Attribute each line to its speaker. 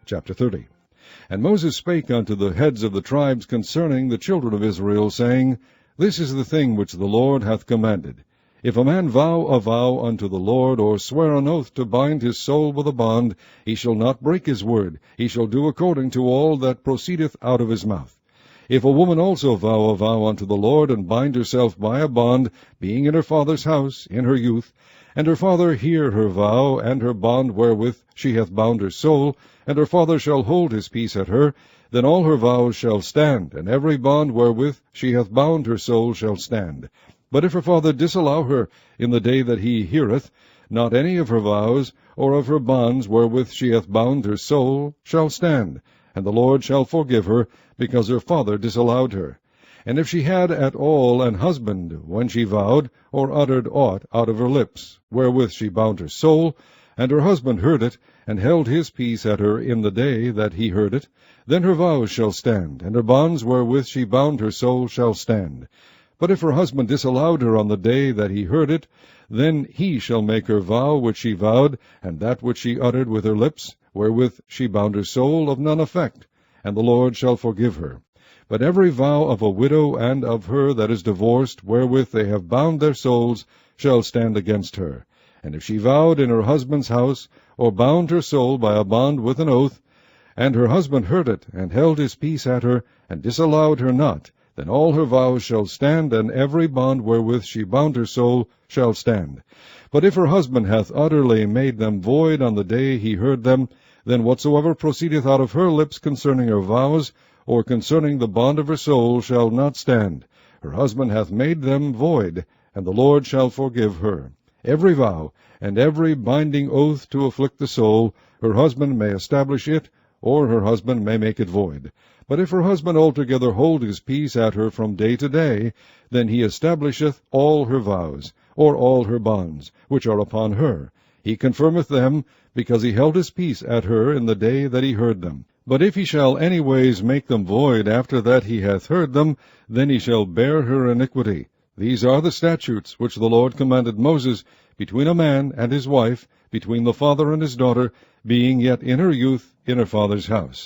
Speaker 1: Chapter 30. And Moses spake unto the heads of the tribes concerning the children of Israel, saying, This is the thing which the Lord hath commanded. If a man vow a vow unto the Lord, or swear an oath to bind his soul with a bond, he shall not break his word. He shall do according to all that proceedeth out of his mouth. If a woman also vow a vow unto the Lord, and bind herself by a bond, being in her father's house, in her youth, and her father hear her vow, and her bond wherewith she hath bound her soul, and her father shall hold his peace at her, then all her vows shall stand, and every bond wherewith she hath bound her soul shall stand. But if her father disallow her in the day that he heareth, not any of her vows, or of her bonds wherewith she hath bound her soul, shall stand, and the Lord shall forgive her, because her father disallowed her. And if she had at all an husband when she vowed, or uttered aught out of her lips, wherewith she bound her soul, and her husband heard it, and held his peace at her in the day that he heard it, then her vows shall stand, and her bonds wherewith she bound her soul shall stand. But if her husband disallowed her on the day that he heard it, then he shall make her vow which she vowed, and that which she uttered with her lips, wherewith she bound her soul, of none effect, and the Lord shall forgive her. But every vow of a widow and of her that is divorced, wherewith they have bound their souls, shall stand against her. And if she vowed in her husband's house, or bound her soul by a bond with an oath, and her husband heard it, and held his peace at her, and disallowed her not, then all her vows shall stand, and every bond wherewith she bound her soul shall stand. But if her husband hath utterly made them void on the day he heard them, then whatsoever proceedeth out of her lips concerning her vows, or concerning the bond of her soul, shall not stand. Her husband hath made them void, and the Lord shall forgive her. Every vow, and every binding oath to afflict the soul, her husband may establish it, or her husband may make it void. But if her husband altogether hold his peace at her from day to day, then he establisheth all her vows, or all her bonds, which are upon her. He confirmeth them, because he held his peace at her in the day that he heard them. But if he shall any ways make them void after that he hath heard them, then he shall bear her iniquity. These are the statutes which the Lord commanded Moses, between a man and his wife, between the father and his daughter, being yet in her youth in her father's house.